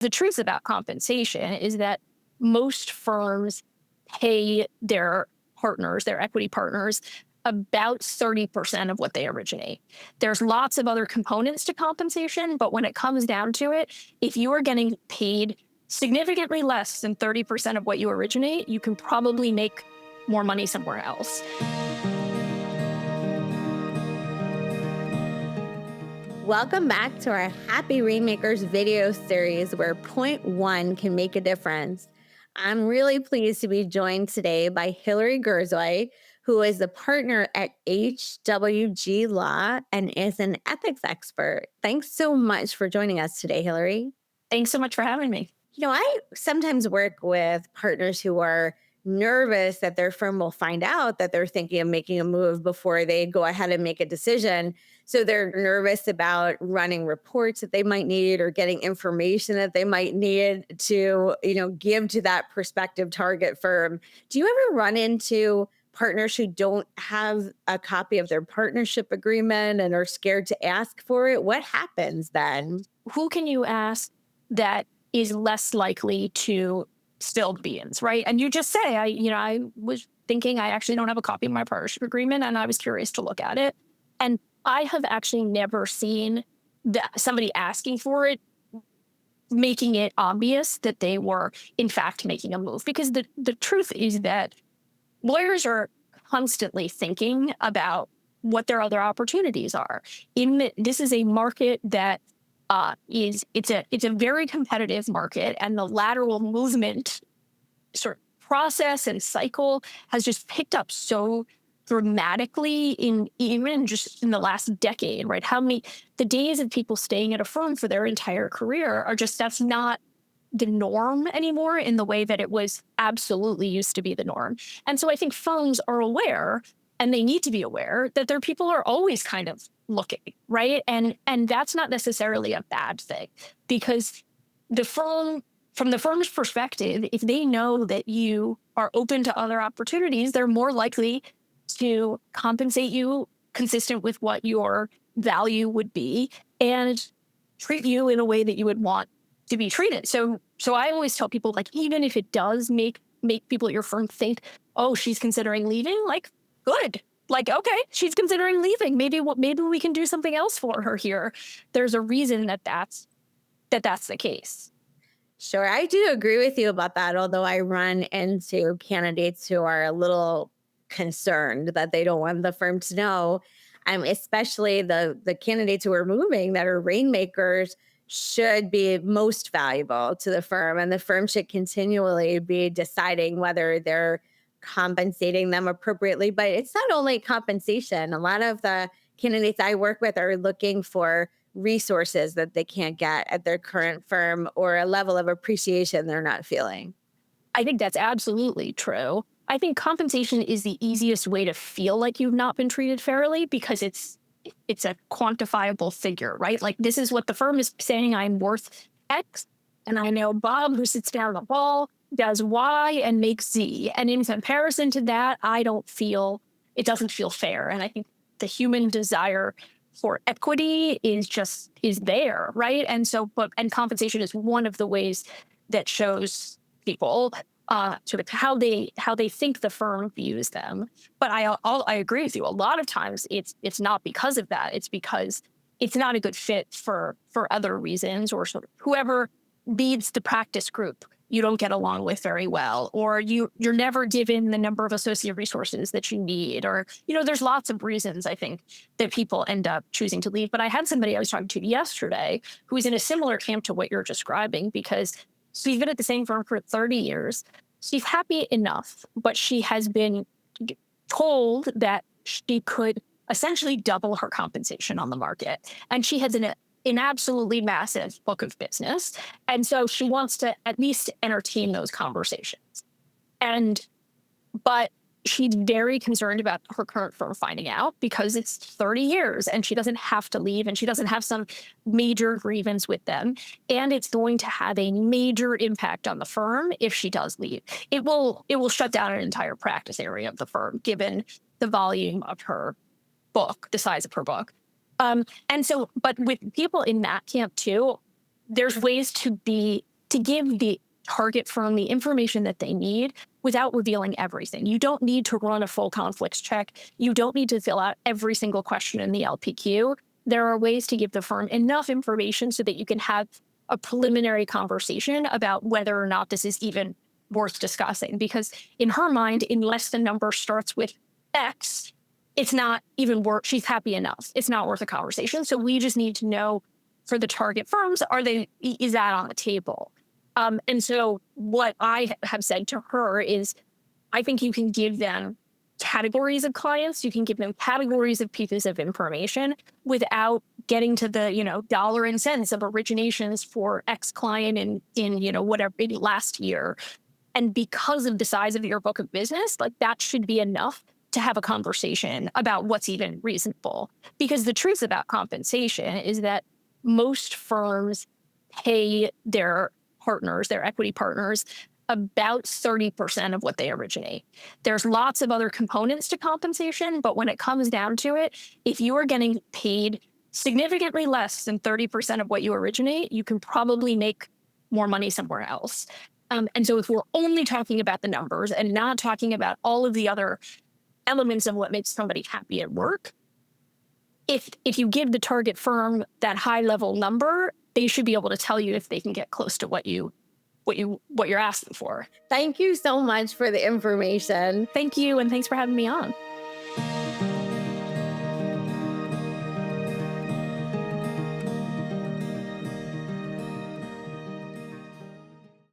The truth about compensation is that most firms pay their partners, their equity partners, about 30% of what they originate. There's lots of other components to compensation, but when it comes down to it, if you are getting paid significantly less than 30% of what you originate, you can probably make more money somewhere else. Welcome back to our Happy Rainmakers video series where point one can make a difference. I'm really pleased to be joined today by Hilary Gerzhoy, who is a partner at HWG Law and is an ethics expert. Thanks so much for joining us today, Hilary. Thanks so much for having me. I sometimes work with partners who are nervous that their firm will find out that they're thinking of making a move before they go ahead and make a decision. So they're nervous about running reports that they might need or getting information that they might need to, give to that prospective target firm. Do you ever run into partners who don't have a copy of their partnership agreement and are scared to ask for it? What happens then? Who can you ask that is less likely to spill beans, right? And you just say, I was thinking I actually don't have a copy of my partnership agreement, and I was curious to look at it. And I have actually never seen somebody asking for it, making it obvious that they were in fact making a move. Because the truth is that lawyers are constantly thinking about what their other opportunities are. This is a market that it's a very competitive market, and the lateral movement sort of process and cycle has just picked up so dramatically even just in the last decade, right? The days of people staying at a firm for their entire career that's not the norm anymore in the way that it was absolutely used to be the norm. And so I think firms are aware, and they need to be aware, that their people are always kind of looking, right? And that's not necessarily a bad thing, because from the firm's perspective, if they know that you are open to other opportunities, they're more likely to compensate you consistent with what your value would be and treat you in a way that you would want to be treated. So I always tell people, like, even if it does make people at your firm think, oh, she's considering leaving, like, good. Like, okay, she's considering leaving. Maybe we can do something else for her here. There's a reason that's the case. Sure, I do agree with you about that, although I run into candidates who are a little concerned that they don't want the firm to know. Especially the candidates who are moving that are rainmakers should be most valuable to the firm, and the firm should continually be deciding whether they're compensating them appropriately. But it's not only compensation. A lot of the candidates I work with are looking for resources that they can't get at their current firm or a level of appreciation they're not feeling. I think that's absolutely true. I think compensation is the easiest way to feel like you've not been treated fairly, because it's a quantifiable figure, right? Like, this is what the firm is saying I'm worth X, and I know Bob, who sits down the hall, does Y and makes Z. And in comparison to that, it doesn't feel fair. And I think the human desire for equity is there, right? And and compensation is one of the ways that shows people sort of how they think the firm views them. But I agree with you. A lot of times it's not because of that. It's because it's not a good fit for other reasons, or sort of whoever leads the practice group you don't get along with very well, or you're never given the number of associate resources that you need, or there's lots of reasons, I think, that people end up choosing to leave. But I had somebody I was talking to yesterday who is in a similar camp to what you're describing, because she's been at the same firm for 30 years. She's happy enough, but she has been told that she could essentially double her compensation on the market, and she has an absolutely massive book of business. And so she wants to at least entertain those conversations. But she's very concerned about her current firm finding out, because it's 30 years and she doesn't have to leave, and she doesn't have some major grievance with them. And it's going to have a major impact on the firm if she does leave. It will shut down an entire practice area of the firm, given the volume of her book, the size of her book. But with people in that camp too, there's ways to be to give the target firm the information that they need without revealing everything. You don't need to run a full conflicts check. You don't need to fill out every single question in the LPQ. There are ways to give the firm enough information so that you can have a preliminary conversation about whether or not this is even worth discussing. Because in her mind, unless the number starts with X, it's not even worth, she's happy enough. It's not worth a conversation. So we just need to know for the target firms, is that on the table? And so what I have said to her is, I think you can give them categories of clients, you can give them categories of pieces of information without getting to the, dollar and cents of originations for X client in whatever last year. And because of the size of your book of business, like that should be enough to have a conversation about what's even reasonable. Because the truth about compensation is that most firms pay their partners, their equity partners, about 30% of what they originate. There's lots of other components to compensation, but when it comes down to it, if you are getting paid significantly less than 30% of what you originate, you can probably make more money somewhere else. And so if we're only talking about the numbers and not talking about all of the other elements of what makes somebody happy at work, if you give the target firm that high level number, they should be able to tell you if they can get close to what you're asking for. Thank you so much for the information. Thank you, and thanks for having me on.